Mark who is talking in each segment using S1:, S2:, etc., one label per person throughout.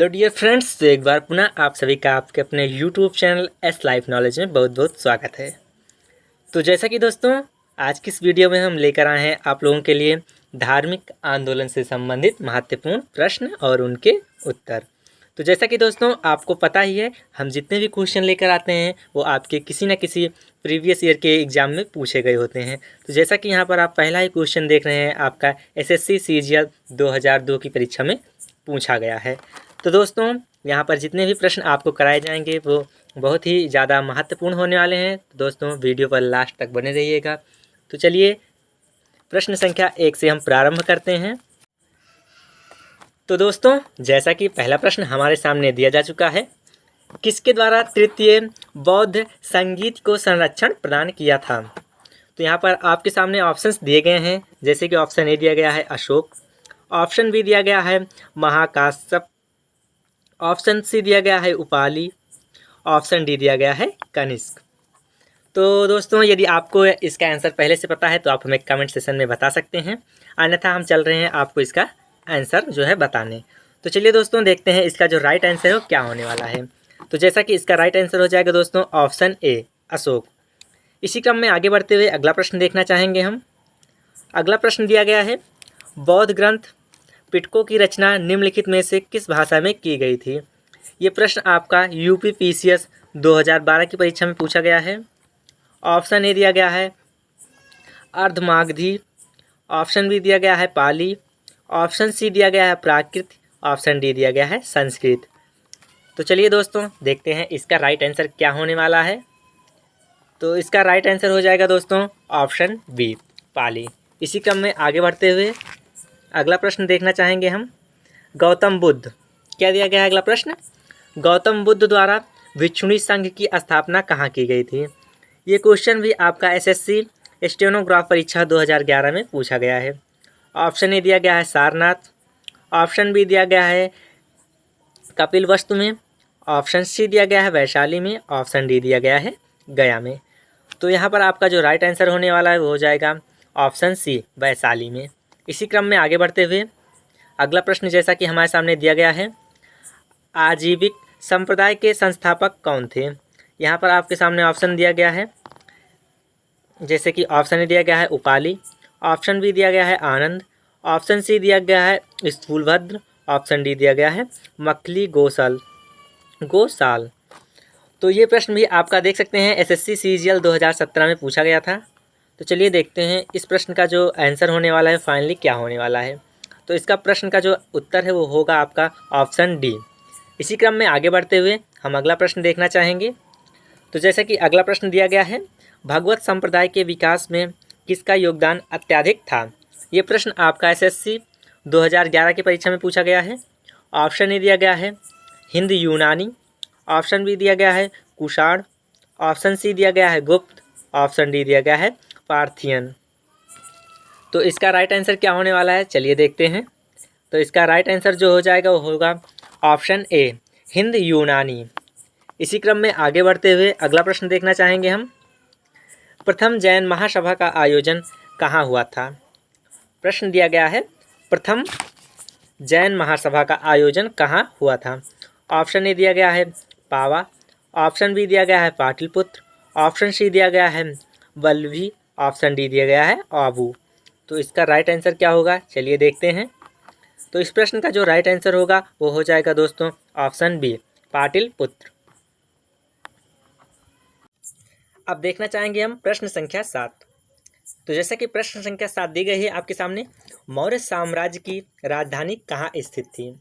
S1: Hello dear friends, तो एक बार पुनः आप सभी का आपके अपने YouTube channel S life knowledge में बहुत बहुत स्वागत है। तो जैसा कि दोस्तों आज की इस वीडियो में हम लेकर आए हैं आप लोगों के लिए धार्मिक आंदोलन से संबंधित महत्वपूर्ण प्रश्न और उनके उत्तर। तो जैसा कि दोस्तों आपको पता ही है, हम जितने भी क्वेश्चन लेकर आते हैं वो आपके किसी न किसी प्रीवियस ईयर के एग्ज़ाम में पूछे गए होते हैं। तो जैसा कि यहाँ पर आप पहला ही क्वेश्चन देख रहे हैं, आपका एसएससी सीजीएल 2002 की परीक्षा में पूछा गया है। तो दोस्तों यहाँ पर जितने भी प्रश्न आपको कराए जाएंगे वो बहुत ही ज़्यादा महत्वपूर्ण होने वाले हैं। तो दोस्तों वीडियो पर लास्ट तक बने रहिएगा। तो चलिए प्रश्न संख्या 1 से हम प्रारंभ करते हैं। तो दोस्तों जैसा कि पहला प्रश्न हमारे सामने दिया जा चुका है, किसके द्वारा तृतीय बौद्ध संगीत को संरक्षण प्रदान किया था। तो यहाँ पर आपके सामने ऑप्शंस दिए गए हैं, जैसे कि ऑप्शन ए दिया गया है अशोक, ऑप्शन बी दिया गया है महाकाश्यप, ऑप्शन सी दिया गया है उपाली, ऑप्शन डी दिया गया है कनिष्क। तो दोस्तों यदि आपको इसका आंसर पहले से पता है तो आप हमें कमेंट सेशन में बता सकते हैं, अन्यथा हम चल रहे हैं आपको इसका आंसर जो है बताने। तो चलिए दोस्तों देखते हैं इसका जो राइट आंसर है वो क्या होने वाला है। तो जैसा कि इसका राइट आंसर हो जाएगा दोस्तों ऑप्शन ए अशोक। इसी क्रम में आगे बढ़ते हुए अगला प्रश्न देखना चाहेंगे हम। अगला प्रश्न दिया गया है, बौद्ध ग्रंथ पिटकों की रचना निम्नलिखित में से किस भाषा में की गई थी। ये प्रश्न आपका यूपीपीसीएस 2012 की परीक्षा में पूछा गया है। ऑप्शन ए दिया गया है अर्धमागधी, ऑप्शन बी दिया गया है पाली, ऑप्शन सी दिया गया है प्राकृत, ऑप्शन डी दिया गया है संस्कृत। तो चलिए दोस्तों देखते हैं इसका राइट आंसर क्या होने वाला है। तो इसका राइट आंसर हो जाएगा दोस्तों ऑप्शन बी पाली। इसी क्रम में आगे बढ़ते हुए अगला प्रश्न देखना चाहेंगे हम। गौतम बुद्ध, क्या दिया गया है अगला प्रश्न, गौतम बुद्ध द्वारा भिक्षुणी संघ की स्थापना कहाँ की गई थी। ये क्वेश्चन भी आपका एसएससी स्टेनोग्राफ परीक्षा 2011 में पूछा गया है। ऑप्शन ए दिया गया है सारनाथ, ऑप्शन बी दिया गया है कपिलवस्तु में, ऑप्शन सी दिया गया है वैशाली में, ऑप्शन डी दिया गया है गया में। तो यहाँ पर आपका जो राइट आंसर होने वाला है वो हो जाएगा ऑप्शन सी वैशाली में। इसी क्रम में आगे बढ़ते हुए अगला प्रश्न जैसा कि हमारे सामने दिया गया है, आजीविक संप्रदाय के संस्थापक कौन थे। यहाँ पर आपके सामने ऑप्शन दिया गया है, जैसे कि ऑप्शन ए दिया गया है उपाली, ऑप्शन बी दिया गया है आनंद, ऑप्शन सी दिया गया है स्थूलभद्र, ऑप्शन डी दिया गया है मखली गोसाल। तो ये प्रश्न भी आपका देख सकते हैं एसएससी सीजीएल 2017 में पूछा गया था। तो चलिए देखते हैं इस प्रश्न का जो आंसर होने वाला है फाइनली क्या होने वाला है। तो इसका प्रश्न का जो उत्तर है वो होगा आपका ऑप्शन डी। इसी क्रम में आगे बढ़ते हुए हम अगला प्रश्न देखना चाहेंगे। तो जैसे कि अगला प्रश्न दिया गया है, भगवत संप्रदाय के विकास में किसका योगदान अत्यधिक था। ये प्रश्न आपका एसएससी 2011 की परीक्षा में पूछा गया है। ऑप्शन ए दिया गया है हिंद यूनानी, ऑप्शन बी दिया गया है कुषाण, ऑप्शन सी दिया गया है गुप्त, ऑप्शन डी दिया गया है पार्थियन। तो इसका राइट आंसर क्या होने वाला है चलिए देखते हैं। तो इसका राइट आंसर जो हो जाएगा वो होगा ऑप्शन ए हिंद यूनानी। इसी क्रम में आगे बढ़ते हुए अगला प्रश्न देखना चाहेंगे हम। प्रथम जैन महासभा का आयोजन कहाँ हुआ था। प्रश्न दिया गया है प्रथम जैन महासभा का आयोजन कहाँ हुआ था। ऑप्शन ए दिया गया है पावा, ऑप्शन बी दिया गया है पाटलिपुत्र, ऑप्शन सी दिया गया है वल्लभी, ऑप्शन डी दिया गया है आबू। तो इसका राइट आंसर क्या होगा चलिए देखते हैं। तो इस प्रश्न का जो राइट आंसर होगा वो हो जाएगा दोस्तों ऑप्शन बी पाटलिपुत्र। अब देखना चाहेंगे हम प्रश्न संख्या 7। तो जैसा कि प्रश्न संख्या 7 दी गई है आपके सामने, मौर्य साम्राज्य की राजधानी कहाँ स्थित थी।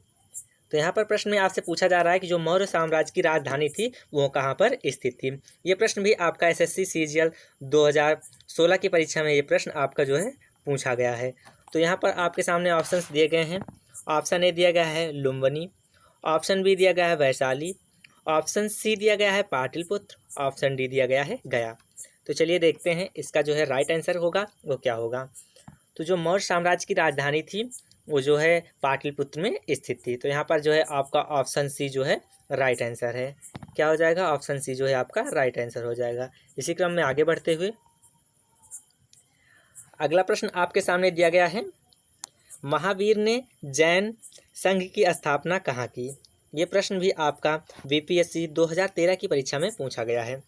S1: तो यहाँ पर प्रश्न में आपसे पूछा जा रहा है कि जो मौर्य साम्राज्य की राजधानी थी वो कहाँ पर स्थित थी। ये प्रश्न भी आपका एसएससी सीजीएल 2016 की परीक्षा में ये प्रश्न आपका जो है पूछा गया है। तो यहाँ पर आपके सामने ऑप्शंस दिए गए हैं। ऑप्शन ए दिया गया है लुम्बिनी, ऑप्शन बी दिया गया है वैशाली, ऑप्शन सी दिया गया है पाटलिपुत्र, ऑप्शन डी दिया गया है गया। तो चलिए देखते हैं इसका जो है राइट आंसर होगा वो क्या होगा। तो जो मौर्य साम्राज्य की राजधानी थी वो जो है पाटलिपुत्र में स्थित थी। तो यहाँ पर जो है आपका ऑप्शन सी जो है राइट आंसर है। क्या हो जाएगा, ऑप्शन सी जो है आपका राइट आंसर हो जाएगा। इसी क्रम में आगे बढ़ते हुए अगला प्रश्न आपके सामने दिया गया है, महावीर ने जैन संघ की स्थापना कहाँ की। ये प्रश्न भी आपका बीपीएससी 2013 की परीक्षा में पूछा गया है।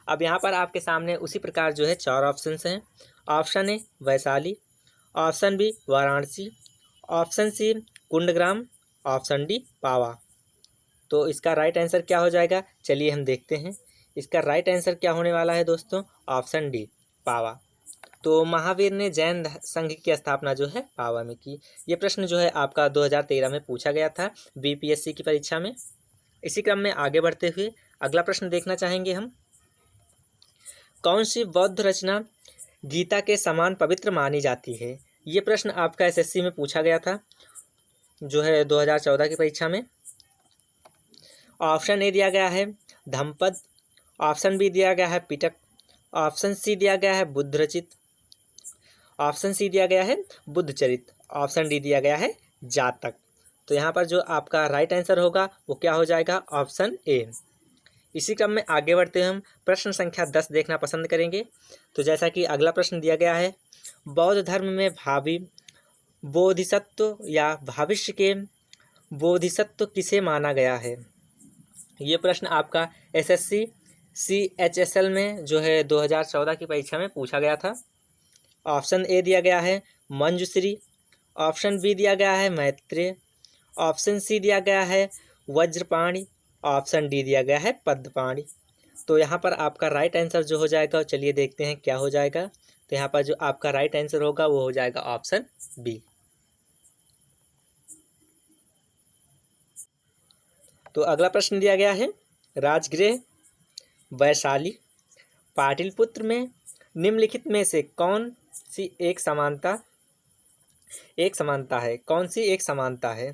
S1: अब यहाँ पर आपके सामने उसी प्रकार जो है 4 ऑप्शंस हैं। Option A Vaishali, option B Varanasi, option C Kundagram, option D Pava. तो इसका राइट आंसर क्या हो जाएगा, चलिए हम देखते हैं। इसका राइट आंसर क्या होने वाला है दोस्तों, ऑप्शन डी पावा। तो महावीर ने जैन संघ की स्थापना जो है पावा में की। ये प्रश्न जो है आपका 2013 में पूछा गया था बीपीएससी की परीक्षा में। इसी क्रम में आगे बढ़ते हुए अगला प्रश्न देखना चाहेंगे हम। कौन सी बौद्ध रचना गीता के समान पवित्र मानी जाती है। ये प्रश्न आपका एसएससी में पूछा गया था जो है 2014 की परीक्षा में। ऑप्शन ए दिया गया है धम्मपद, ऑप्शन बी दिया गया है पिटक, ऑप्शन सी दिया गया है बुद्ध रचित, ऑप्शन सी दिया गया है बुद्ध चरित, ऑप्शन डी दिया गया है जातक। तो यहाँ पर जो आपका राइट आंसर होगा वो क्या हो जाएगा, ऑप्शन ए। इसी क्रम में आगे बढ़ते हम प्रश्न संख्या 10 देखना पसंद करेंगे। तो जैसा कि अगला प्रश्न दिया गया है, बौद्ध धर्म में भावी बोधिसत्व या भविष्य के बोधिसत्व किसे माना गया है। ये प्रश्न आपका एसएससी CHSL में जो है 2014 की परीक्षा में पूछा गया था। ऑप्शन ए दिया गया है मंजुश्री, ऑप्शन बी दिया गया है मैत्रेय, ऑप्शन सी दिया गया है वज्रपाणि, ऑप्शन डी दिया गया है पद्मपाणि। तो यहाँ पर आपका राइट आंसर जो हो जाएगा, चलिए देखते हैं क्या हो जाएगा। तो यहाँ पर जो आपका राइट आंसर होगा वो हो जाएगा ऑप्शन बी। तो अगला प्रश्न दिया गया है, राजगृह, वैशाली, पाटलिपुत्र में निम्नलिखित में से कौन सी एक समानता है, कौन सी एक समानता है।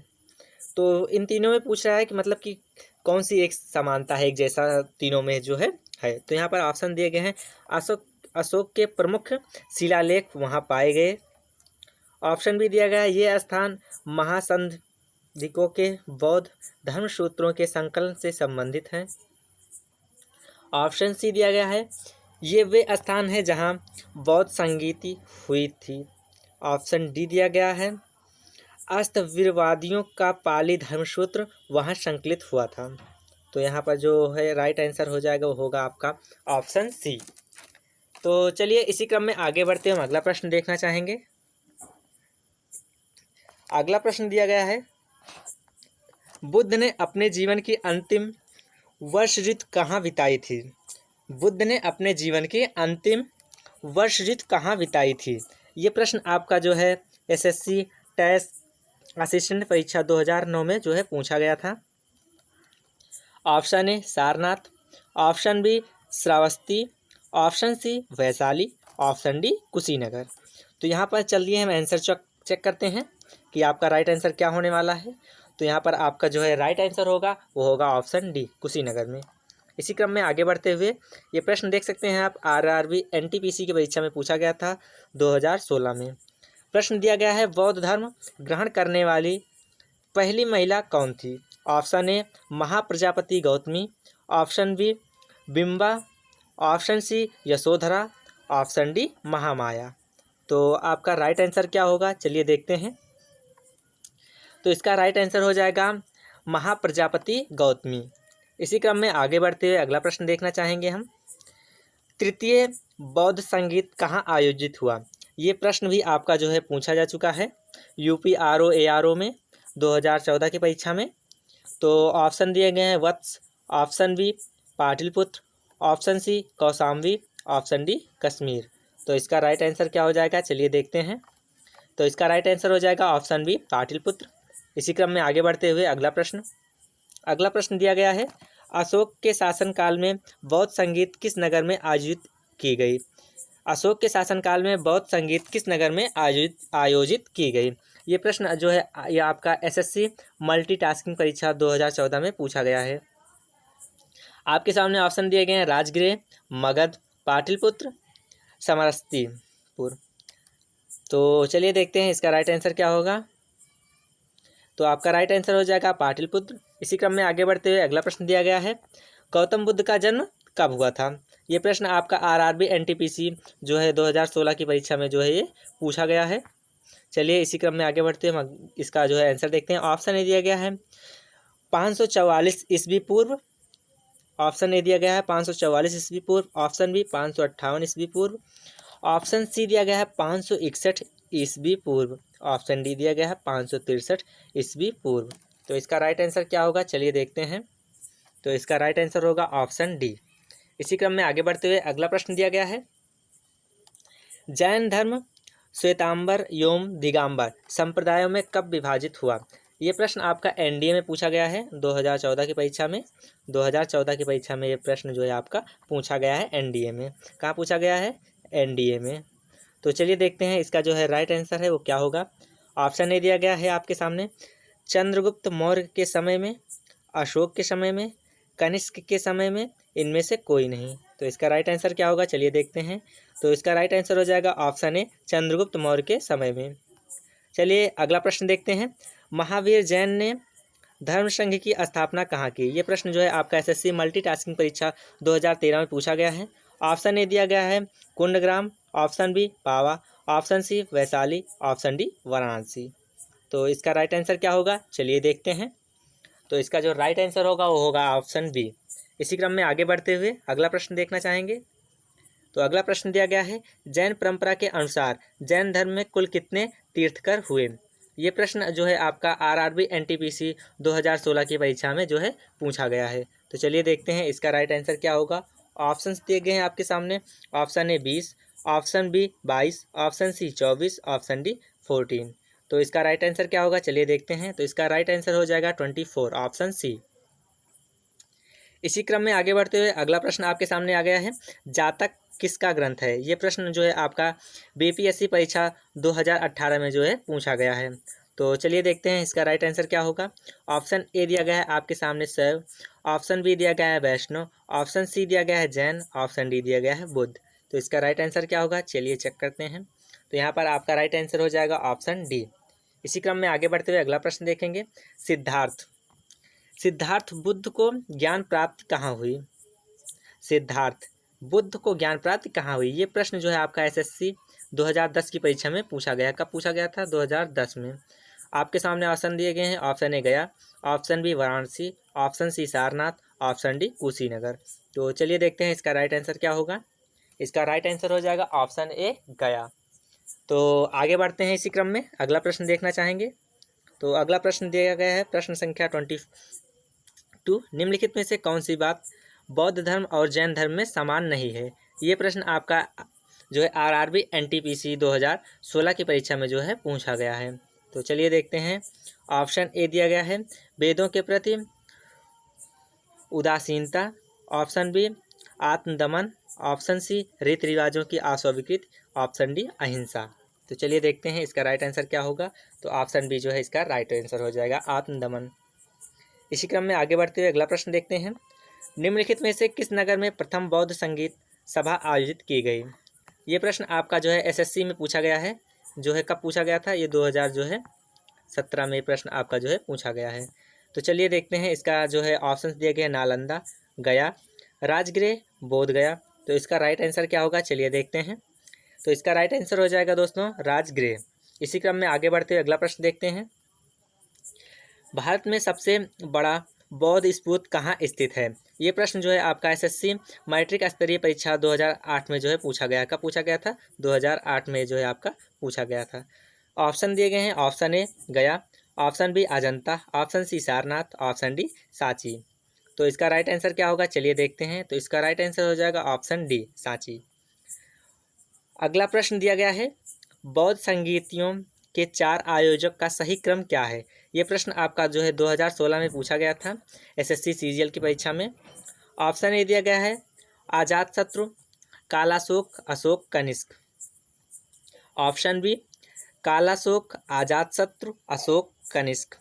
S1: तो इन तीनों में पूछ रहा है कि मतलब कि कौन सी एक समानता है, एक जैसा तीनों में जो है। तो यहाँ पर ऑप्शन दिए गए हैं, अशोक के प्रमुख शिलालेख वहाँ पाए गए। ऑप्शन भी दिया गया है, ये स्थान महासंधिकों के बौद्ध धर्मसूत्रों के संकलन से संबंधित हैं। ऑप्शन सी दिया गया है, ये वे स्थान है जहाँ बौद्ध संगीति हुई थी। ऑप्शन डी दिया गया है, अष्टवीरवादियों का पाली धर्मसूत्र वहाँ संकलित हुआ था। तो यहाँ पर जो है राइट आंसर हो जाएगा वो होगा आपका ऑप्शन सी। तो चलिए इसी क्रम में आगे बढ़ते हम अगला प्रश्न देखना चाहेंगे। अगला प्रश्न दिया गया है, बुद्ध ने अपने जीवन की अंतिम वर्ष ऋतु कहाँ बिताई थी। बुद्ध ने अपने जीवन की अंतिम वर्ष ऋतु कहाँ बिताई थी। ये प्रश्न आपका जो है एसएससी टेस्ट असिस्टेंट परीक्षा 2009 में जो है पूछा गया था। Option A Sarnath, option B Shravasti, option C Vaishali, option D Kushinagar. तो यहाँ पर चलिए हम आंसर चेक करते हैं कि आपका राइट आंसर क्या होने वाला है। तो यहाँ पर आपका जो है राइट आंसर होगा वो होगा ऑप्शन डी कुशीनगर में। इसी क्रम में आगे बढ़ते हुए ये प्रश्न देख सकते हैं आप, आरआरबी एनटीपीसी की परीक्षा में पूछा गया था 2016 में। प्रश्न दिया गया है, बौद्ध धर्म ग्रहण करने वाली पहली महिला कौन थी। Option A Mahaprajapati Gautami, option B Bimba, option C Yashodhara, option D Mahamaya. तो आपका राइट आंसर क्या होगा, चलिए देखते हैं। तो इसका राइट आंसर हो जाएगा महाप्रजापति गौतमी। इसी क्रम में आगे बढ़ते हुए अगला प्रश्न देखना चाहेंगे हम, तृतीय बौद्ध संगीत कहाँ आयोजित हुआ। ये प्रश्न भी आपका जो है पूछा जा चुका है यूपी ARO में 2014 की परीक्षा में। तो ऑप्शन दिए गए हैं Vatsa, option B Pataliputra, option C Kaushambi, option D Kashmir. तो इसका राइट आंसर क्या हो जाएगा, चलिए देखते हैं। तो इसका राइट आंसर हो जाएगा ऑप्शन बी पाटलिपुत्र। इसी क्रम में आगे बढ़ते हुए अगला प्रश्न दिया गया है, अशोक के शासनकाल में बौद्ध संगीत किस नगर में आयोजित की गई। अशोक के शासनकाल में बौद्ध संगीत किस नगर में आयोजित की गई। ये प्रश्न जो है ये आपका एसएससी मल्टीटास्किंग परीक्षा 2014 में पूछा गया है। आपके सामने ऑप्शन दिए गए हैं, राजगृह, मगध, पाटलिपुत्र, समस्तीपुर। तो चलिए देखते हैं इसका राइट आंसर क्या होगा। तो आपका राइट आंसर हो जाएगा पाटलिपुत्र। इसी क्रम में आगे बढ़ते हुए अगला प्रश्न दिया गया है, गौतम बुद्ध का जन्म कब हुआ था। ये प्रश्न आपका आरआरबी एनटीपीसी जो है 2016 की परीक्षा में जो है ये पूछा गया है। चलिए इसी क्रम में आगे बढ़ते हैं, हम इसका जो है आंसर देखते हैं। ऑप्शन ए दिया गया है 544 ईस्वी पूर्व, ऑप्शन ए दिया गया है 544 ईस्वी पूर्व, ऑप्शन बी 558 ईस्वी पूर्व, ऑप्शन सी दिया गया है 561 ईस्वी पूर्व, ऑप्शन डी दिया गया है 563 ईस्वी पूर्व। तो इसका राइट आंसर क्या होगा, चलिए देखते हैं। तो इसका राइट आंसर होगा ऑप्शन डी। इसी क्रम में आगे बढ़ते हुए अगला प्रश्न दिया गया है, जैन धर्म श्वेतांबर एवं दिगंबर संप्रदायों में कब विभाजित हुआ। ये प्रश्न आपका एनडीए में पूछा गया है 2014 की परीक्षा में। 2014 की परीक्षा में ये प्रश्न जो है आपका पूछा गया है एनडीए में। कहाँ पूछा गया है, एनडीए में। तो चलिए देखते हैं इसका जो है राइट आंसर है वो क्या होगा। ऑप्शन ए दिया गया है आपके सामने, चंद्रगुप्त मौर्य के समय में, अशोक के समय में, कनिष्क के समय में, इनमें से कोई नहीं। तो इसका राइट आंसर क्या होगा, चलिए देखते हैं। तो इसका राइट आंसर हो जाएगा ऑप्शन ए, चंद्रगुप्त मौर्य के समय में। चलिए अगला प्रश्न देखते हैं, महावीर जैन ने धर्म संघ की स्थापना कहाँ की। ये प्रश्न जो है आपका एसएससी मल्टीटास्किंग परीक्षा 2013 में पूछा गया है। ऑप्शन ए दिया गया है Kundagram, option B Pava, option C Vaishali, option D Varanasi. तो इसका राइट आंसर क्या होगा, चलिए देखते हैं। तो इसका जो राइट आंसर होगा वो होगा ऑप्शन बी। इसी क्रम में आगे बढ़ते हुए अगला प्रश्न देखना चाहेंगे। तो अगला प्रश्न दिया गया है, जैन परंपरा के अनुसार जैन धर्म में कुल कितने तीर्थकर हुए। ये प्रश्न जो है आपका आरआरबी एनटीपीसी 2016 की परीक्षा में जो है पूछा गया है। तो चलिए देखते हैं इसका राइट आंसर क्या होगा। ऑप्शंस दिए गए हैं आपके सामने, option A 20, option B 22, option C 24, option D 14। तो इसका राइट आंसर क्या होगा, चलिए देखते हैं। तो इसका राइट आंसर हो जाएगा 24, ऑप्शन सी। इसी क्रम में आगे बढ़ते हुए अगला प्रश्न आपके सामने आ गया है, जातक किसका ग्रंथ है। ये प्रश्न जो है आपका बीपीएससी परीक्षा 2018 में जो है पूछा गया है। तो चलिए देखते हैं इसका राइट आंसर क्या होगा। ऑप्शन ए दिया गया है आपके सामने शैव, ऑप्शन बी दिया गया है वैष्णव, ऑप्शन सी दिया गया है जैन, ऑप्शन डी दिया गया है बुद्ध। तो इसका राइट आंसर क्या होगा, चलिए चेक करते हैं। तो यहाँ पर आपका राइट आंसर हो जाएगा ऑप्शन डी। इसी क्रम में आगे बढ़ते हुए अगला प्रश्न देखेंगे, सिद्धार्थ बुद्ध को ज्ञान प्राप्ति कहाँ हुई। सिद्धार्थ बुद्ध को ज्ञान प्राप्ति कहाँ हुई। ये प्रश्न जो है आपका एसएससी 2010 की परीक्षा में पूछा गया। कब पूछा गया था, 2010 में। आपके सामने ऑप्शन दिए गए हैं, option A Gaya, option B Varanasi, option C Sarnath, option D Kushinagar. तो चलिए देखते हैं इसका राइट आंसर क्या होगा। इसका राइट आंसर हो जाएगा ऑप्शन ए गया। तो आगे बढ़ते हैं इसी क्रम में अगला प्रश्न देखना चाहेंगे। तो अगला प्रश्न दिया गया है प्रश्न संख्या 22, निम्नलिखित में से कौन सी बात बौद्ध धर्म और जैन धर्म में समान नहीं है। ये प्रश्न आपका जो है आरआरबी एनटीपीसी 2016 की परीक्षा में जो है पूछा गया है। तो चलिए देखते हैं। ऑप्शन ए दिया गया है वेदों के प्रति उदासीनता, ऑप्शन बी आत्मदमन, ऑप्शन सी रीति रिवाजों की अस्वीकृति, ऑप्शन डी अहिंसा। तो चलिए देखते हैं इसका राइट आंसर क्या होगा। तो ऑप्शन बी जो है इसका राइट आंसर हो जाएगा, आत्मदमन। इसी क्रम में आगे बढ़ते हुए अगला प्रश्न देखते हैं, निम्नलिखित में से किस नगर में प्रथम बौद्ध संगीत सभा आयोजित की गई। ये प्रश्न आपका जो है एसएससी में पूछा गया है। जो है कब पूछा गया था, ये 2017 में प्रश्न आपका जो है पूछा गया है। तो चलिए देखते हैं इसका जो है ऑप्शन दिए गए, नालंदा, गया, राजगृह, बोध गया। तो इसका राइट आंसर क्या होगा, चलिए देखते हैं। तो इसका राइट आंसर हो जाएगा दोस्तों राजगृह। इसी क्रम में आगे बढ़ते हुए अगला प्रश्न देखते हैं, भारत में सबसे बड़ा बौद्ध स्तूप कहाँ स्थित है। ये प्रश्न जो है आपका एसएससी मैट्रिक स्तरीय परीक्षा 2008 में जो है पूछा गया। कब पूछा गया था, 2008 में जो है आपका पूछा गया था। ऑप्शन दिए गए हैं, option A Gaya, option B Ajanta, option C Sarnath, option D Sanchi. तो इसका राइट आंसर क्या होगा, चलिए देखते हैं। तो इसका राइट आंसर हो जाएगा ऑप्शन डी सांची। अगला प्रश्न दिया गया है, बौद्ध संगीतियों के 4 आयोजक का सही क्रम क्या है। ये प्रश्न आपका जो है 2016 में पूछा गया था एसएससी सीजीएल की परीक्षा में। ऑप्शन ए दिया गया है Ajatashatru, Kalashoka, Ashoka, Kanishka, option B Kalashoka, Ajatashatru, Ashoka, Kanishka,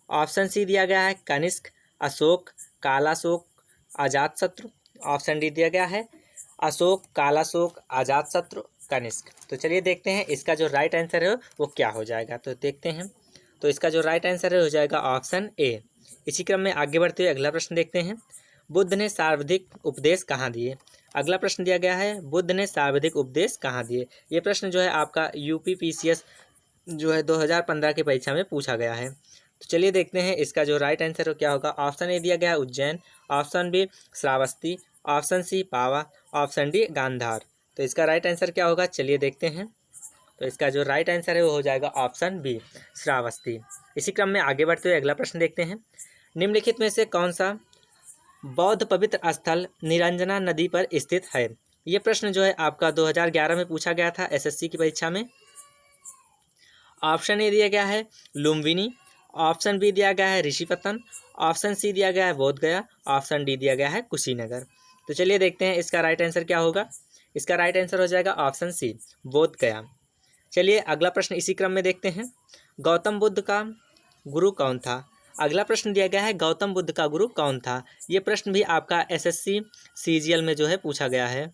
S1: option C दिया गया है कनिष्क, अशोक, कालाशोक, अजातशत्रु, ऑप्शन डी दिया गया है अशोक, कालाशोक, अजातशत्रु, कनिष्क। तो चलिए देखते हैं इसका जो राइट आंसर है वो क्या हो जाएगा। तो देखते हैं। तो इसका जो राइट आंसर है हो जाएगा ऑप्शन ए। इसी क्रम में आगे बढ़ते हुए अगला प्रश्न देखते हैं, बुद्ध ने सर्वाधिक उपदेश कहाँ दिए। अगला प्रश्न दिया गया है, बुद्ध ने सर्वाधिक उपदेश कहाँ दिए। ये प्रश्न जो है आपका यूपीपीसीएस जो है 2015 की परीक्षा में पूछा गया है। तो चलिए देखते हैं इसका जो राइट आंसर हो क्या होगा। ऑप्शन ए दिया गया है Ujjain, option B Shravasti, option C Pava, option D Gandhara. तो इसका राइट आंसर क्या होगा, चलिए देखते हैं। तो इसका जो राइट आंसर है वो हो जाएगा ऑप्शन बी श्रावस्ती। इसी क्रम में आगे बढ़ते हुए अगला प्रश्न देखते हैं। निम्नलिखित में से कौन सा बौद्ध पवित्र स्थल निरंजना नदी पर स्थित है। ये प्रश्न जो है आपका 2011 में पूछा गया था एसएससी की परीक्षा में। ऑप्शन ए दिया गया है लुम्बिनी, ऑप्शन बी दिया गया है ऋषिपतन, ऑप्शन सी दिया गया है बोध गया, ऑप्शन डी दिया गया है कुशीनगर। तो चलिए देखते हैं इसका राइट आंसर क्या होगा। इसका राइट आंसर हो जाएगा ऑप्शन सी बोध गया। चलिए अगला प्रश्न इसी क्रम में देखते हैं। गौतम बुद्ध का गुरु कौन था। अगला प्रश्न दिया गया है गौतम बुद्ध का गुरु कौन था। ये प्रश्न भी आपका एसएससी सीजीएल में जो है पूछा गया है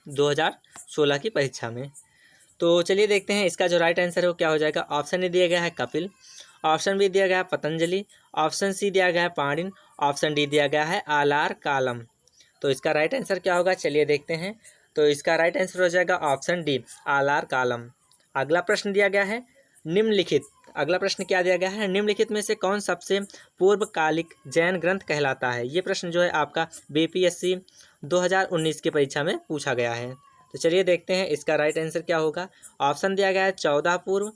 S1: 2016 की परीक्षा में। तो चलिए देखते हैं इसका जो राइट आंसर है वो क्या हो जाएगा। ऑप्शन ए दिया गया है कपिल, ऑप्शन बी दिया गया है पतंजलि, ऑप्शन सी दिया गया है पाणिन, ऑप्शन डी दिया गया है आलार कालम। तो इसका राइट आंसर क्या होगा, चलिए देखते हैं। तो इसका राइट आंसर हो जाएगा ऑप्शन डी आलार कालम। अगला प्रश्न दिया गया है निम्नलिखित, अगला प्रश्न क्या दिया गया है, निम्नलिखित में से कौन सबसे पूर्वकालिक जैन ग्रंथ कहलाता है। ये प्रश्न जो है आपका बीपीएससी 2019 की परीक्षा में पूछा गया है। तो चलिए देखते हैं इसका राइट आंसर क्या होगा। ऑप्शन दिया गया है 14 पूर्व,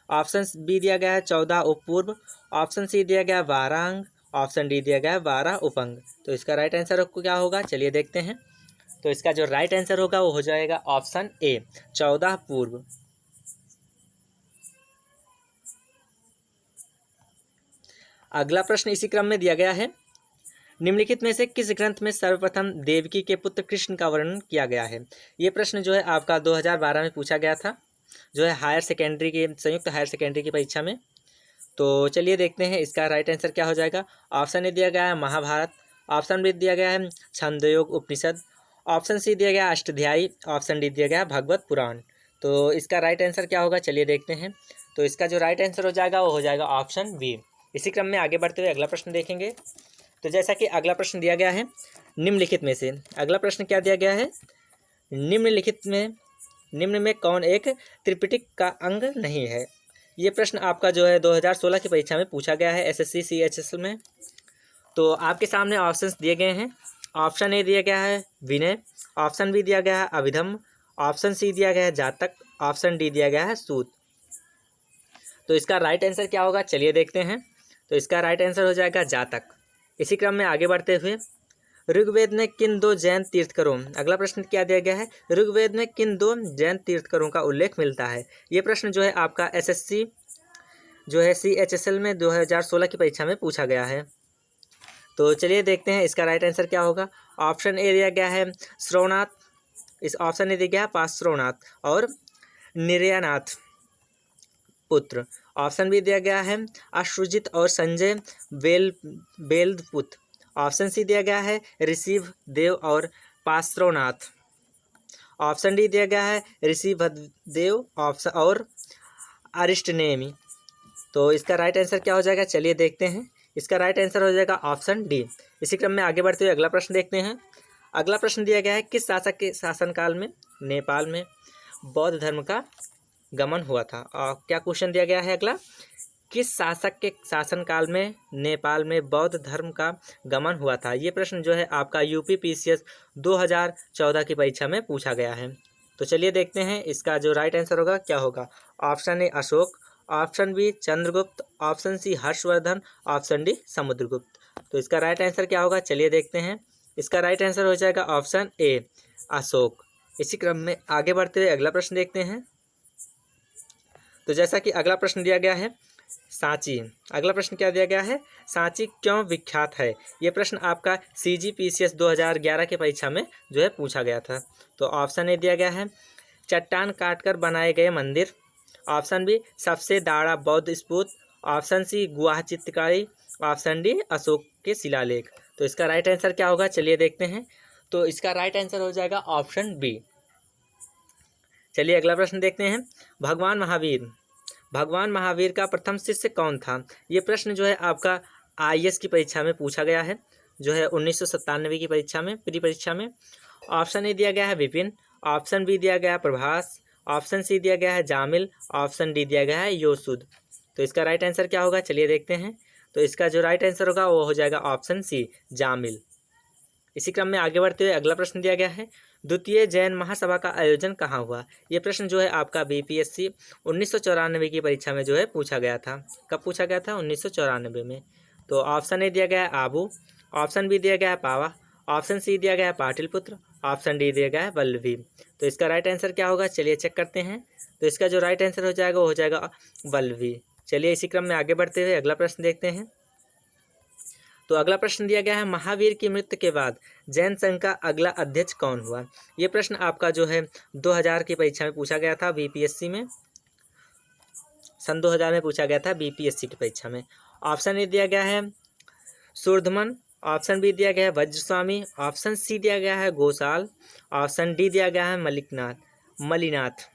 S1: ऑप्शन बी दिया गया है 14 उपपूर्व, ऑप्शन सी दिया गया है 12 अंग, ऑप्शन डी दिया गया है 12 उपअंग। तो इसका राइट आंसर क्या होगा, चलिए देखते हैं। तो इसका जो राइट आंसर होगा वो हो जाएगा ऑप्शन ए 14 पूर्व। अगला प्रश्न इसी क्रम में दिया गया है। निम्नलिखित में से किस ग्रंथ में सर्वप्रथम देवकी के पुत्र कृष्ण का वर्णन किया गया है। ये प्रश्न जो है आपका 2012 में पूछा गया था, जो है हायर सेकेंडरी की संयुक्त हायर सेकेंडरी की परीक्षा में। तो चलिए देखते हैं इसका राइट आंसर क्या हो जाएगा। ऑप्शन ए दिया गया है महाभारत, ऑप्शन बी दिया गया है छंदयोग उपनिषद, ऑप्शन सी दिया गया अष्टाध्यायी, ऑप्शन डी दिया गया भगवत पुराण। तो इसका राइट आंसर क्या होगा, चलिए देखते हैं। तो इसका जो राइट आंसर हो जाएगा वो हो जाएगा ऑप्शन बी। इसी क्रम में आगे बढ़ते हुए अगला प्रश्न देखेंगे। तो जैसा कि अगला प्रश्न दिया गया है, निम्नलिखित में से अगला प्रश्न क्या दिया गया है, निम्न में कौन एक त्रिपिटक का अंग नहीं है। ये प्रश्न आपका जो है 2016 की परीक्षा में पूछा गया है एसएससी सीएचएसएल में। तो आपके सामने ऑप्शंस दिए गए हैं। ऑप्शन ए दिया गया है विनय, ऑप्शन बी दिया गया है अभिधम, ऑप्शन सी दिया गया है जातक, ऑप्शन डी दिया गया है सूत। तो इसका राइट आंसर क्या होगा, चलिए देखते हैं। तो इसका राइट आंसर हो जाएगा जातक। इसी क्रम में आगे बढ़ते हुए ऋग्वेद में किन दो जैन तीर्थकरों, अगला प्रश्न क्या दिया गया है, ऋग्वेद में किन दो जैन तीर्थकरों का उल्लेख मिलता है। ये प्रश्न जो है आपका एसएससी जो है सीएचएसएल में 2016 की परीक्षा में पूछा गया है। तो चलिए देखते हैं इसका राइट आंसर क्या होगा। ऑप्शन ए दिया गया है श्रवनाथ, इस ऑप्शन ए दिया गया है पार्श्वनाथ और निर्यानाथ पुत्र, ऑप्शन बी दिया गया है अश्रुजित और संजय बेलपुत्र, ऑप्शन सी दिया गया है ऋषिभ देव और पार्श्वनाथ, ऑप्शन डी दिया गया है ऋषिभदेव ऑप्शन और अरिष्टनेमी। तो इसका राइट आंसर क्या हो जाएगा, चलिए देखते हैं। इसका राइट आंसर हो जाएगा ऑप्शन डी। इसी क्रम में आगे बढ़ते हुए अगला प्रश्न देखते हैं। अगला प्रश्न दिया गया है किस शासक के शासनकाल में नेपाल में बौद्ध धर्म का गमन हुआ था। और क्या क्वेश्चन दिया गया है अगला, किस शासक के शासनकाल में नेपाल में बौद्ध धर्म का गमन हुआ था। ये प्रश्न जो है आपका यूपीपीसीएस 2014 की परीक्षा में पूछा गया है। तो चलिए देखते हैं इसका जो राइट आंसर होगा क्या होगा। Option A Ashoka, option B Chandragupta, option C Harshavardhana, option D Samudragupta. तो इसका राइट आंसर क्या होगा, चलिए देखते हैं। इसका राइट आंसर हो जाएगा ऑप्शन ए अशोक। इसी क्रम में आगे बढ़ते हुए अगला प्रश्न देखते हैं। तो जैसा कि अगला प्रश्न दिया गया है सांची, अगला प्रश्न क्या दिया गया है, सांची क्यों विख्यात है। ये प्रश्न आपका सीजीपीसीएस 2011 के परीक्षा में जो है पूछा गया था। तो ऑप्शन ए दिया गया है चट्टान काटकर बनाए गए मंदिर, ऑप्शन बी सबसे दाड़ा बौद्ध स्तूप, ऑप्शन सी गुहा चित्रकारी, ऑप्शन डी अशोक के शिलालेख। तो इसका राइट आंसर क्या होगा, चलिए देखते हैं। तो इसका राइट आंसर हो जाएगा ऑप्शन बी। चलिए अगला प्रश्न देखते हैं। भगवान महावीर का प्रथम शिष्य कौन था। ये प्रश्न जो है आपका आईएएस की परीक्षा में पूछा गया है, जो है 1997 की परीक्षा में प्री परीक्षा में। ऑप्शन ए दिया गया है विपिन, ऑप्शन बी दिया गया है प्रभास, ऑप्शन सी दिया गया है जामिल, ऑप्शन डी दिया गया है योसुद। तो इसका राइट आंसर क्या होगा, चलिए देखते हैं। तो इसका जो राइट आंसर होगा वो हो जाएगा ऑप्शन सी, जामिल। इसी क्रम में आगे बढ़ते हुए अगला प्रश्न दिया गया है, द्वितीय जैन महासभा का आयोजन कहाँ हुआ। ये प्रश्न जो है आपका बीपीएससी 1994 की परीक्षा में जो है पूछा गया था। कब पूछा गया था, 1994 में। तो ऑप्शन ए दिया गया है आबू, ऑप्शन बी दिया गया है पावा, ऑप्शन सी दिया गया है पाटलिपुत्र, ऑप्शन डी दिया गया है वल्लभी। तो इसका राइट आंसर क्या होगा, चलिए चेक करते हैं। तो इसका जो राइट आंसर हो जाएगा वो हो जाएगा वल्लभी। चलिए इसी क्रम में आगे बढ़ते हुए अगला प्रश्न देखते हैं। तो अगला प्रश्न दिया गया है, महावीर की मृत्यु के बाद जैन संघ का अगला अध्यक्ष कौन हुआ। ये प्रश्न आपका जो है 2000 की परीक्षा में पूछा गया था बीपीएससी में, सन 2000 में पूछा गया था बीपीएससी की परीक्षा में। ऑप्शन ए दिया गया है सूर्धमन, ऑप्शन बी दिया गया है वज्रस्वामी, ऑप्शन सी दिया गया है गोसाल, ऑप्शन डी दिया गया है मलिनाथ।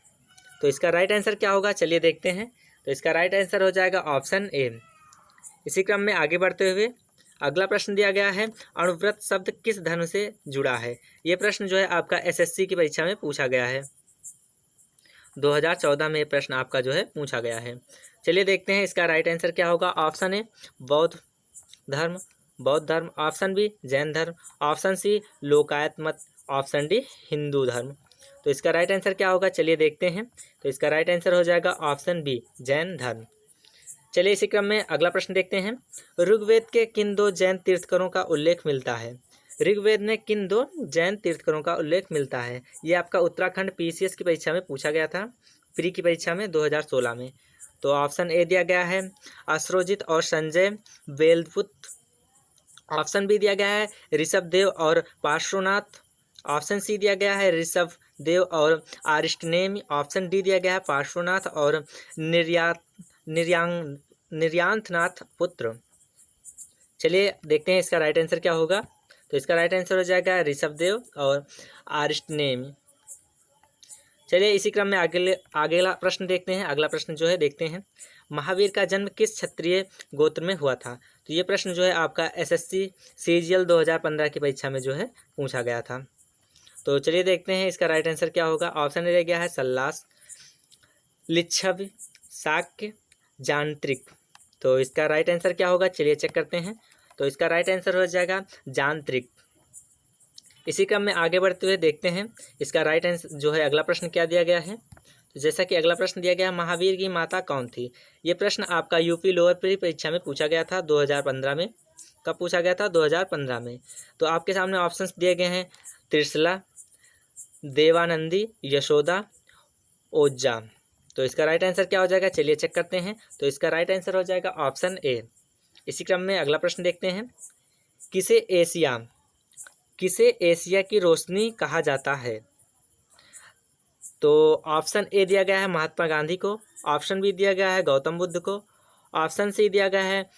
S1: तो इसका राइट आंसर क्या होगा, चलिए देखते हैं। तो इसका राइट आंसर हो जाएगा ऑप्शन ए। इसी क्रम में आगे बढ़ते हुए अगला प्रश्न दिया गया है, अणुव्रत शब्द किस धर्म से जुड़ा है। ये प्रश्न जो है आपका एसएससी की परीक्षा में पूछा गया है, 2014 में ये प्रश्न आपका जो है पूछा गया है। चलिए देखते हैं इसका राइट आंसर क्या होगा। ऑप्शन ए बौद्ध धर्म, ऑप्शन बी जैन धर्म, ऑप्शन सी लोकायत मत, ऑप्शन डी हिंदू धर्म। तो इसका राइट आंसर क्या होगा, चलिए देखते हैं। तो इसका राइट आंसर हो जाएगा ऑप्शन बी, जैन धर्म। चलिए इसी क्रम में अगला प्रश्न देखते हैं, ऋग्वेद के किन दो जैन तीर्थंकरों का उल्लेख मिलता है। ऋग्वेद में किन दो जैन तीर्थंकरों का उल्लेख मिलता है। ये आपका उत्तराखंड पीसीएस की परीक्षा में पूछा गया था, प्री की परीक्षा में 2016 में। तो ऑप्शन ए दिया गया है अश्रोजित और संजय बेलपुत्र, ऑप्शन बी दिया गया है ऋषभदेव और पार्श्वनाथ, ऑप्शन सी दिया गया है ऋषभदेव और आरिष्टनेमि, ऑप्शन डी दिया गया है पार्श्वनाथ और निर्यांतनाथ पुत्र। चलिए देखते हैं इसका राइट आंसर क्या होगा। तो इसका राइट आंसर हो जाएगा ऋषभदेव और आरिष्टनेमि। चलिए इसी क्रम में अगला प्रश्न देखते हैं। अगला प्रश्न जो है देखते हैं, महावीर का जन्म किस क्षत्रिय गोत्र में हुआ था। तो ये प्रश्न जो है आपका एसएससी सीजीएल 2015 की परीक्षा में जो है पूछा गया था। तो चलिए देखते हैं इसका राइट आंसर क्या होगा। ऑप्शन दिया गया है सल्लास, लिच्छवि, शाक्य, जानत्रिक। तो इसका राइट आंसर क्या होगा, चलिए चेक करते हैं। तो इसका राइट आंसर हो जाएगा जानत्रिक। इसी क्रम में आगे बढ़ते हुए देखते हैं इसका राइट आंसर जो है अगला प्रश्न क्या दिया गया है। तो जैसा कि अगला प्रश्न दिया गया है, महावीर की माता कौन थी। ये प्रश्न आपका यूपी लोअर प्री परीक्षा में पूछा गया था 2015 में। कब पूछा गया था, 2015 में। तो आपके सामने ऑप्शंस दिए गए हैं त्रिशला, देवानंदी, यशोदा, ओज्जा। तो इसका राइट आंसर क्या हो जाएगा, चलिए चेक करते हैं। तो इसका राइट आंसर हो जाएगा ऑप्शन ए। इसी क्रम में अगला प्रश्न देखते हैं, किसे एशिया की रोशनी कहा जाता है। तो ऑप्शन ए दिया गया है महात्मा गांधी को, ऑप्शन बी दिया गया है गौतम बुद्ध को, ऑप्शन सी दिया गया है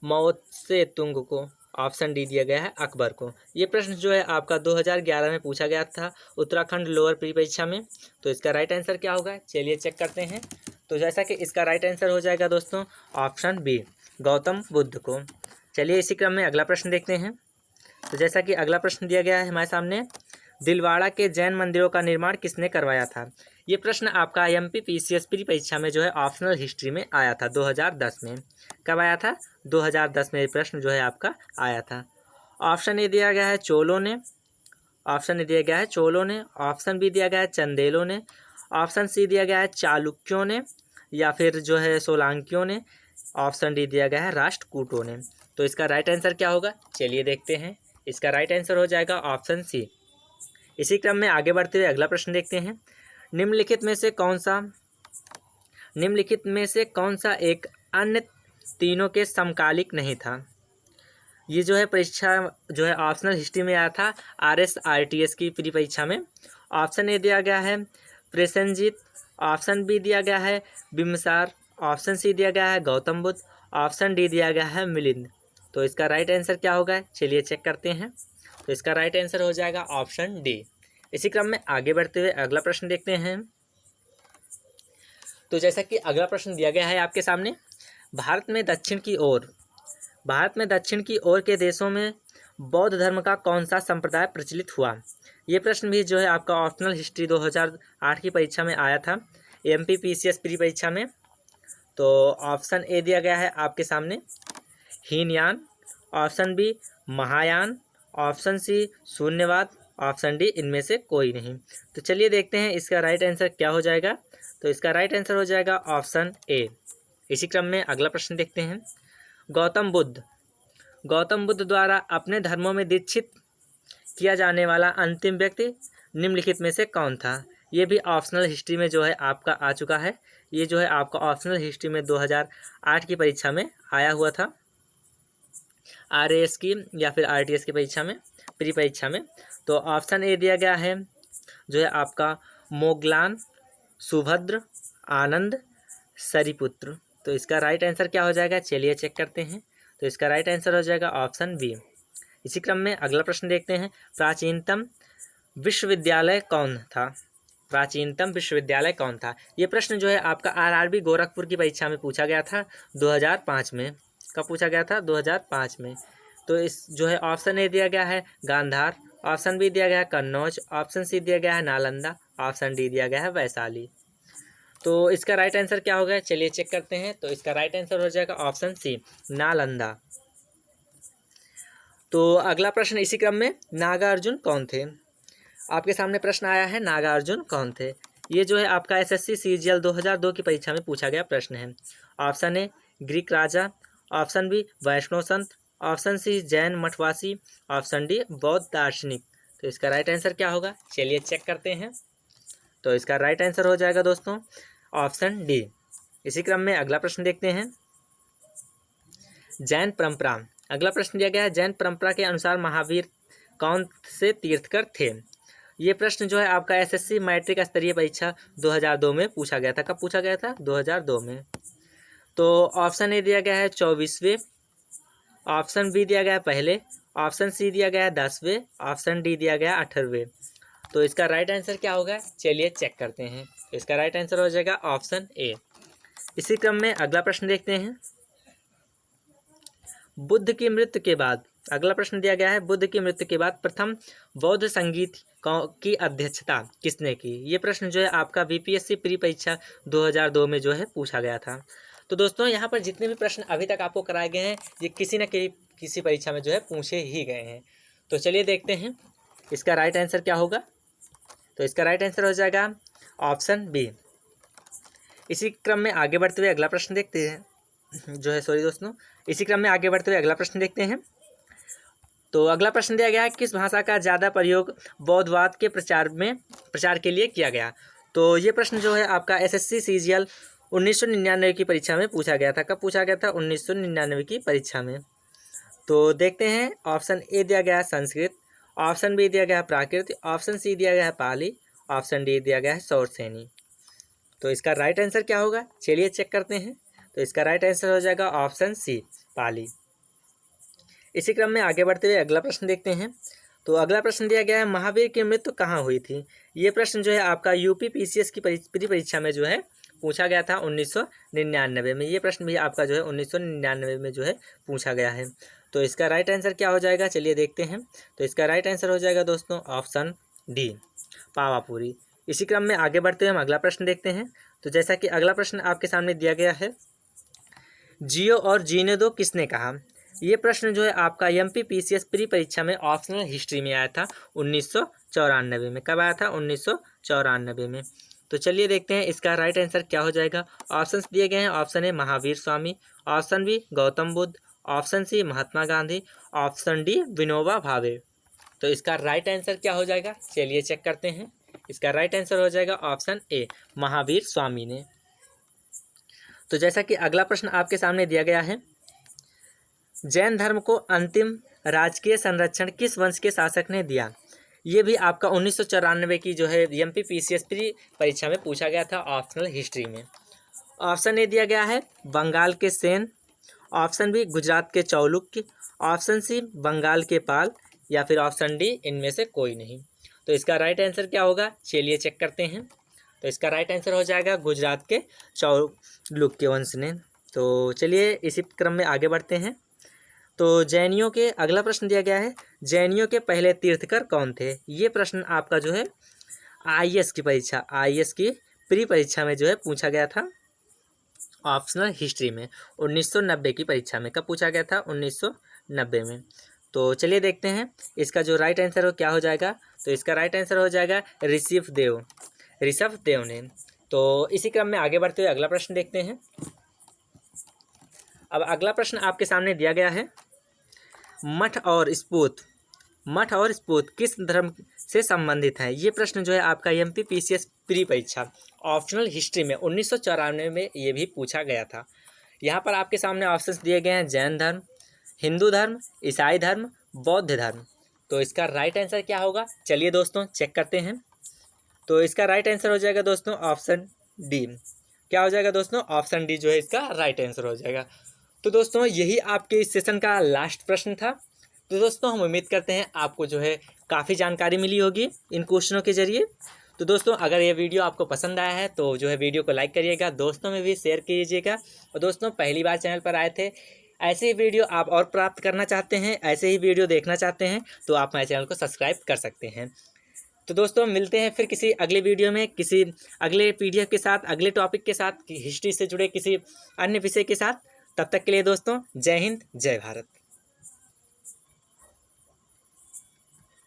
S1: माओत्से-तुंग को, ऑप्शन डी दिया गया है अकबर को। ये प्रश्न जो है आपका 2011 में पूछा गया था उत्तराखंड लोअर प्री परीक्षा में। तो इसका राइट आंसर क्या होगा, चलिए चेक करते हैं। तो जैसा कि इसका राइट आंसर हो जाएगा दोस्तों ऑप्शन बी, गौतम बुद्ध को। चलिए इसी क्रम में अगला प्रश्न देखते हैं। तो जैसा कि अगला प्रश्न दिया गया है हमारे सामने, दिलवाड़ा के जैन मंदिरों का निर्माण किसने करवाया था। ये प्रश्न आपका एमपी पीसीएस प्री परीक्षा में जो है ऑप्शनल हिस्ट्री में आया था 2010 में। कब आया था, 2010 में ये प्रश्न जो है आपका आया था। ऑप्शन ए दिया गया है चोलों ने, ऑप्शन ए दिया गया है चोलों ने, ऑप्शन बी दिया गया है चंदेलों ने, ऑप्शन सी दिया गया है चालुक्यों ने, या फिर जो है सोलांकियों ने, ऑप्शन डी दिया गया है राष्ट्रकूटों ने। तो इसका राइट आंसर क्या होगा, चलिए देखते हैं। इसका राइट आंसर हो जाएगा ऑप्शन सी। इसी क्रम में आगे बढ़ते हुए अगला प्रश्न देखते हैं, निम्नलिखित में से कौन सा एक अन्य तीनों के समकालिक नहीं था। ये जो है परीक्षा जो है ऑप्शनल हिस्ट्री में आया था RSRTS की प्री परीक्षा में। ऑप्शन ए दिया गया है प्रसेनजीत, ऑप्शन बी दिया गया है बिम्बिसार, ऑप्शन सी दिया गया है गौतम बुद्ध, ऑप्शन डी दिया गया है मिलिंद। तो इसका राइट आंसर क्या होगा, चलिए चेक करते हैं। तो इसका राइट आंसर हो जाएगा ऑप्शन डी। इसी क्रम में आगे बढ़ते हुए अगला प्रश्न देखते हैं। तो जैसा कि अगला प्रश्न दिया गया है आपके सामने, भारत में दक्षिण की ओर के देशों में बौद्ध धर्म का कौन सा संप्रदाय प्रचलित हुआ। ये प्रश्न भी जो है आपका ऑप्शनल हिस्ट्री 2008 की परीक्षा में आया था। MPPCS प्री परीक्षा में। तो ऑप्शन ए दिया गया है आपके सामने Hinayana, option B Mahayana, option C Shunyavada, option D इनमें से कोई नहीं। तो चलिए देखते हैं इसका राइट आंसर क्या हो जाएगा। तो इसका राइट आंसर हो जाएगा ऑप्शन ए। इसी क्रम में अगला प्रश्न देखते हैं। गौतम बुद्ध द्वारा अपने धर्मों में दीक्षित किया जाने वाला अंतिम व्यक्ति निम्नलिखित में से कौन था। ये भी ऑप्शनल हिस्ट्री में जो है आपका आ चुका है। ये जो है आपका ऑप्शनल हिस्ट्री में 2008 की परीक्षा में आया हुआ था, RAS की या फिर RTS की परीक्षा में, प्री परीक्षा में। तो ऑप्शन ए दिया गया है जो है आपका मोगलान, सुभद्र, आनंद, सरिपुत्र। तो इसका राइट आंसर क्या हो जाएगा, चलिए चेक करते हैं। तो इसका राइट आंसर हो जाएगा ऑप्शन बी। इसी क्रम में अगला प्रश्न देखते हैं। प्राचीनतम विश्वविद्यालय कौन था। प्राचीनतम विश्वविद्यालय कौन था। ये प्रश्न जो है आपका RRB गोरखपुर की परीक्षा में पूछा गया था 2005 में। कब पूछा गया था, 2005 में। तो इस जो है ऑप्शन ए दिया गया है गांधार, ऑप्शन बी दिया गया है कन्नौज, ऑप्शन सी दिया गया है नालंदा, ऑप्शन डी दिया गया है वैशाली। तो इसका राइट आंसर क्या होगा, चलिए चेक करते हैं। तो इसका राइट आंसर हो जाएगा ऑप्शन सी नालंदा। तो अगला प्रश्न इसी क्रम में, नागार्जुन कौन थे। आपके सामने प्रश्न आया है नागार्जुन कौन थे। ये जो है आपका SSC CGL 2002 की परीक्षा में पूछा गया प्रश्न है। ऑप्शन ए ग्रीक राजा, ऑप्शन बी वैष्णव संत, ऑप्शन सी जैन मठवासी, ऑप्शन डी बौद्ध दार्शनिक। तो इसका राइट आंसर क्या होगा, चलिए चेक करते हैं। तो इसका राइट आंसर हो जाएगा दोस्तों ऑप्शन डी। इसी क्रम में अगला प्रश्न देखते हैं। जैन परंपरा, अगला प्रश्न दिया गया है जैन परंपरा के अनुसार महावीर कौन से तीर्थकर थे। ये प्रश्न जो है आपका SSC मैट्रिक स्तरीय परीक्षा 2002 में पूछा गया था। कब पूछा गया था, 2002 में। तो ऑप्शन ए दिया गया है 24वें, ऑप्शन बी दिया गया है पहले, ऑप्शन सी दिया गया है 10वें, ऑप्शन डी दिया गया 18वें। तो इसका राइट आंसर क्या होगा, चलिए चेक करते हैं। इसका राइट आंसर हो जाएगा ऑप्शन ए। इसी क्रम में अगला प्रश्न देखते हैं। बुद्ध की मृत्यु के बाद, अगला प्रश्न दिया गया है बुद्ध की मृत्यु के बाद प्रथम बौद्ध संगीत की अध्यक्षता किसने की। ये प्रश्न जो है आपका BPSC प्री परीक्षा 2002 में जो है पूछा गया था। तो दोस्तों यहाँ पर जितने भी प्रश्न अभी तक आपको कराए गए हैं ये किसी न किसी परीक्षा में जो है पूछे ही गए हैं। तो चलिए देखते हैं इसका राइट आंसर क्या होगा। तो इसका राइट आंसर हो जाएगा ऑप्शन बी। इसी क्रम में आगे बढ़ते हुए अगला प्रश्न देखते हैं इसी क्रम में आगे बढ़ते हुए अगला प्रश्न देखते हैं। तो अगला प्रश्न दिया गया है किस भाषा का ज़्यादा प्रयोग बौद्धवाद के प्रचार के लिए किया गया। तो ये प्रश्न जो है आपका SSC CGL 1999 की परीक्षा में पूछा गया था। कब पूछा गया था, 1999 की परीक्षा में। तो देखते हैं। ऑप्शन ए दिया गया है संस्कृत, ऑप्शन बी दिया गया है प्राकृत, ऑप्शन सी दिया गया है पाली, ऑप्शन डी दिया गया है सौरसेनी। तो इसका राइट आंसर क्या होगा, चलिए चेक करते हैं। तो इसका राइट आंसर हो जाएगा ऑप्शन सी पाली। इसी क्रम में आगे बढ़ते हुए अगला प्रश्न देखते हैं। तो अगला प्रश्न दिया गया है महावीर की मृत्यु कहाँ हुई थी। ये प्रश्न जो है आपका UP PCS की प्री परीक्षा में जो है पूछा गया था 1999 में। ये प्रश्न भी आपका जो है 1999 में जो है पूछा गया है। तो इसका राइट आंसर क्या हो जाएगा, चलिए देखते हैं। तो इसका राइट आंसर हो जाएगा दोस्तों ऑप्शन डी पावापुरी। इसी क्रम में आगे बढ़ते हुए हम अगला प्रश्न देखते हैं। तो जैसा कि अगला प्रश्न आपके सामने दिया गया है, जियो और जीने दो किसने कहा। ये प्रश्न जो है आपका MPPCS प्री परीक्षा में ऑप्शनल हिस्ट्री में आया था 1994 में। कब आया था, 1994 में। तो चलिए देखते हैं इसका राइट आंसर क्या हो जाएगा। ऑप्शंस दिए गए हैं। Option A Mahavir Swami, option B Gautam Buddha, option C Mahatma Gandhi, option D Vinoba Bhave. तो इसका राइट आंसर क्या हो जाएगा, चलिए चेक करते हैं। इसका राइट आंसर हो जाएगा ऑप्शन ए महावीर स्वामी ने। तो जैसा कि अगला प्रश्न आपके सामने दिया गया है, जैन धर्म को अंतिम राजकीय संरक्षण किस वंश के शासक ने दिया। ये भी आपका 1994 की जो है MPPCS प्री परीक्षा में पूछा गया था ऑप्शनल हिस्ट्री में। ऑप्शन ए दिया गया है बंगाल के सेन, ऑप्शन बी गुजरात के चालुक्य, ऑप्शन सी बंगाल के पाल, या फिर ऑप्शन डी इनमें से कोई नहीं। तो इसका राइट आंसर क्या होगा, चलिए चेक करते हैं। तो इसका राइट आंसर हो जाएगा गुजरात के चालुक्य वंश ने। तो चलिए इसी क्रम में आगे बढ़ते हैं। तो जैनियों के अगला प्रश्न दिया गया है, जैनियों के पहले तीर्थकर कौन थे। ये प्रश्न आपका जो है IAS की प्री परीक्षा में जो है पूछा गया था, ऑप्शनल हिस्ट्री में 1990 की परीक्षा में। कब पूछा गया था? 1990 में। तो चलिए देखते हैं इसका जो राइट आंसर हो क्या हो जाएगा। तो इसका राइट आंसर हो जाएगा ऋषभ देव ने। तो इसी क्रम में आगे बढ़ते हुए अगला प्रश्न देखते हैं। अब अगला प्रश्न आपके सामने दिया गया है, मठ और स्पूत किस धर्म से संबंधित है? ये प्रश्न जो है आपका MPPCS प्री परीक्षा ऑप्शनल हिस्ट्री में 1994 में ये भी पूछा गया था। यहाँ पर आपके सामने ऑप्शंस दिए गए हैं, जैन धर्म, हिंदू धर्म, ईसाई धर्म, बौद्ध धर्म। तो इसका राइट आंसर क्या होगा? चलिए दोस्तों चेक करते हैं। तो इसका राइट आंसर हो जाएगा दोस्तों ऑप्शन डी। क्या हो जाएगा दोस्तों? ऑप्शन डी जो है इसका राइट आंसर हो जाएगा। तो दोस्तों यही आपके इस सेशन का लास्ट प्रश्न था। तो दोस्तों हम उम्मीद करते हैं आपको जो है काफ़ी जानकारी मिली होगी इन क्वेश्चनों के जरिए। तो दोस्तों अगर ये वीडियो आपको पसंद आया है तो जो है वीडियो को लाइक करिएगा, दोस्तों में भी शेयर कीजिएगा। और दोस्तों पहली बार चैनल पर आए थे, ऐसे ही वीडियो आप और प्राप्त करना चाहते हैं, ऐसे ही वीडियो देखना चाहते हैं तो आप हमारे चैनल को सब्सक्राइब कर सकते हैं। तो दोस्तों मिलते हैं फिर किसी अगले वीडियो में, किसी अगले PDF के साथ, अगले टॉपिक के साथ, हिस्ट्री से जुड़े किसी अन्य विषय के साथ। तब तक के लिए दोस्तों जय हिंद, जय भारत।